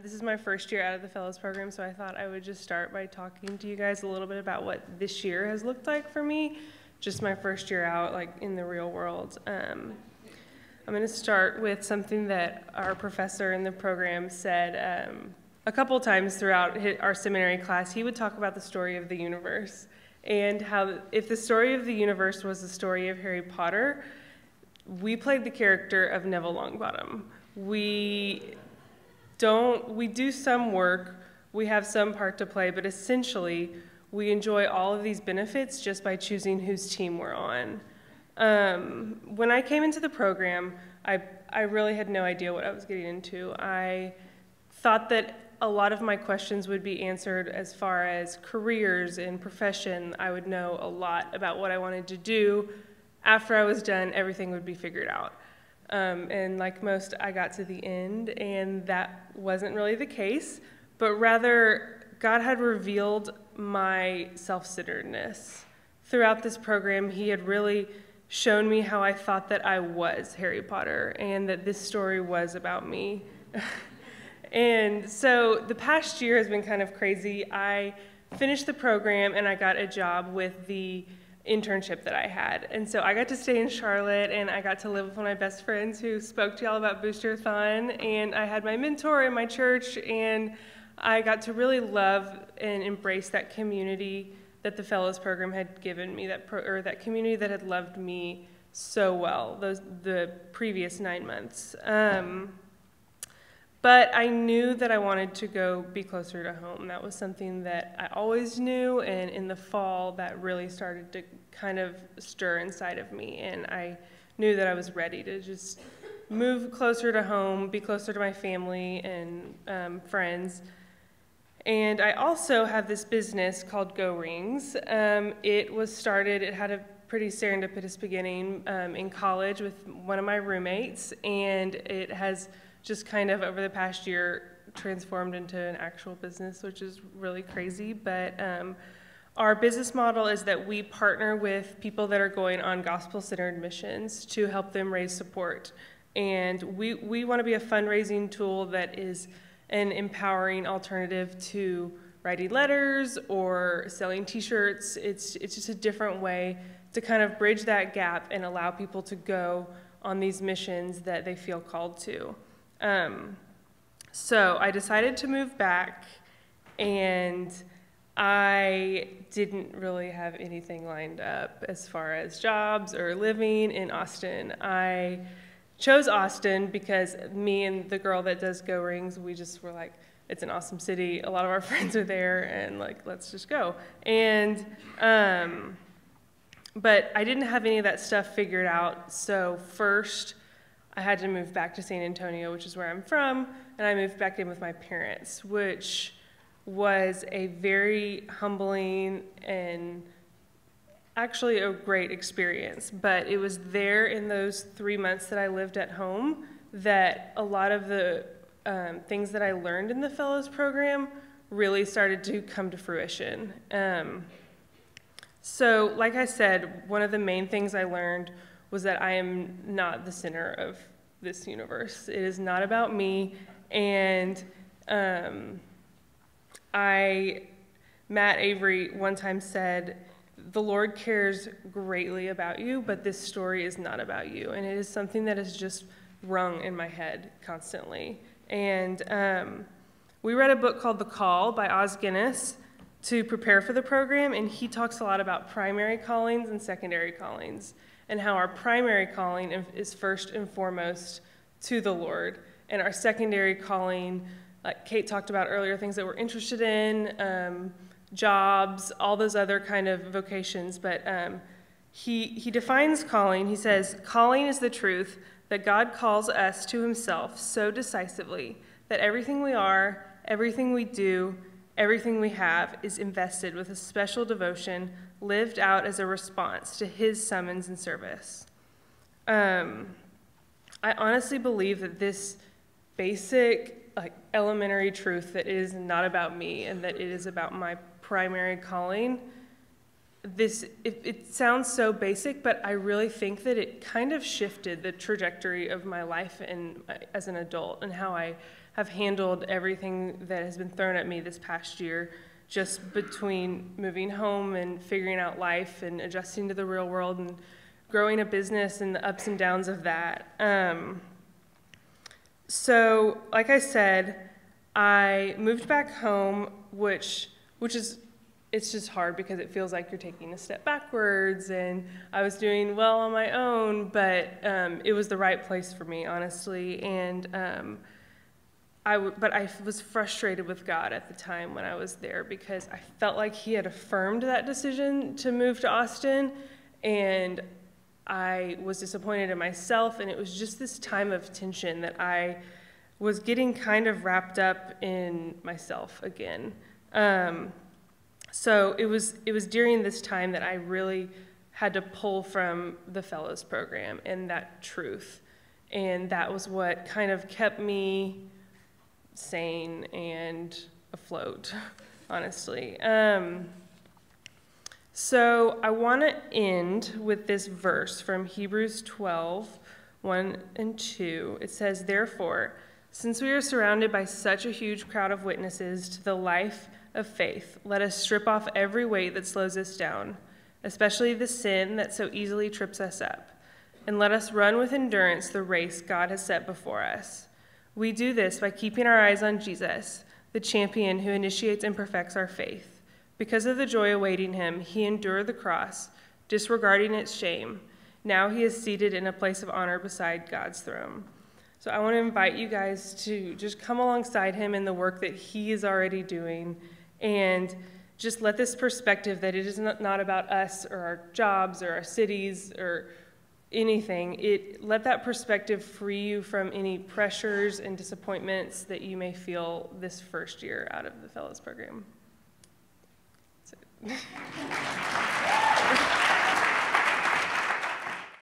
This is my first year out of the Fellows Program, so I thought I would just start by talking to you guys a little bit about what this year has looked like for me, just my first year out, like, in the real world. I'm going to start with something that our professor in the program said a couple times throughout our seminary class. He would talk about the story of the universe, and how if the story of the universe was the story of Harry Potter, we played the character of Neville Longbottom. We do some work, we have some part to play, but essentially we enjoy all of these benefits just by choosing whose team we're on. When I came into the program, I really had no idea what I was getting into. I thought that a lot of my questions would be answered as far as careers and profession. I would know a lot about what I wanted to do. After I was done, everything would be figured out. And like most, I got to the end, and that wasn't really the case, but rather God had revealed my self-centeredness. Throughout this program, he had really shown me how I thought that I was Harry Potter, and that this story was about me. And so the past year has been kind of crazy. I finished the program, and I got a job with the internship that I had. And so I got to stay in Charlotte, and I got to live with one of my best friends who spoke to y'all about Boosterthon, and I had my mentor in my church, and I got to really love and embrace that community that the Fellows Program had given me, that community that had loved me so well the previous 9 months. But I knew that I wanted to go be closer to home. That was something that I always knew, and in the fall that really started to kind of stir inside of me, and I knew that I was ready to just move closer to home, be closer to my family and friends. And I also have this business called Go Rings. It had a pretty serendipitous beginning in college with one of my roommates, and it has just kind of over the past year transformed into an actual business, which is really crazy. But our business model is that we partner with people that are going on gospel-centered missions to help them raise support. And we want to be a fundraising tool that is an empowering alternative to writing letters or selling t-shirts. It's just a different way to kind of bridge that gap and allow people to go on these missions that they feel called to. So I decided to move back, and I didn't really have anything lined up as far as jobs or living in Austin. I chose Austin because me and the girl that does Go Rings, we just were like, it's an awesome city, a lot of our friends are there, and like, let's just go. And but I didn't have any of that stuff figured out, so first I had to move back to San Antonio, which is where I'm from, and I moved back in with my parents, which was a very humbling and actually a great experience. But it was there in those 3 months that I lived at home that a lot of the things that I learned in the Fellows Program really started to come to fruition. So like I said, one of the main things I learned was that I am not the center of this universe. It is not about me, and Matt Avery one time said, the Lord cares greatly about you, but this story is not about you, and it is something that is just rung in my head constantly. And we read a book called The Call by Os Guinness to prepare for the program, and he talks a lot about primary callings and secondary callings, and how our primary calling is first and foremost to the Lord, and our secondary calling, like Kate talked about earlier, things that we're interested in, jobs, all those other kind of vocations. But he defines calling. He says, calling is the truth that God calls us to himself so decisively that everything we are, everything we do, everything we have is invested with a special devotion lived out as a response to his summons and service. I honestly believe that this basic, like, elementary truth that it is not about me and that it is about my primary calling it sounds so basic, but I really think that it kind of shifted the trajectory of my life as an adult, and how I have handled everything that has been thrown at me this past year, just between moving home and figuring out life and adjusting to the real world and growing a business and the ups and downs of that. So like I said, I moved back home, which is, it's just hard because it feels like you're taking a step backwards, and I was doing well on my own, but it was the right place for me, honestly. And but I was frustrated with God at the time when I was there, because I felt like he had affirmed that decision to move to Austin, and I was disappointed in myself, and it was just this time of tension that I was getting kind of wrapped up in myself again. So it was during this time that I really had to pull from the Fellows program and that truth, and that was what kind of kept me sane and afloat, honestly. So I want to end with this verse from Hebrews 12:1 and 2. It says, "Therefore, since we are surrounded by such a huge crowd of witnesses to the life of faith, let us strip off every weight that slows us down, especially the sin that so easily trips us up, and let us run with endurance the race God has set before us. We do this by keeping our eyes on Jesus, the champion who initiates and perfects our faith. Because of the joy awaiting him, he endured the cross, disregarding its shame. Now he is seated in a place of honor beside God's throne." So I want to invite you guys to just come alongside him in the work that he is already doing, and just let this perspective that it is not about us or our jobs or our cities or anything, let that perspective free you from any pressures and disappointments that you may feel this first year out of the Fellows program. That's it.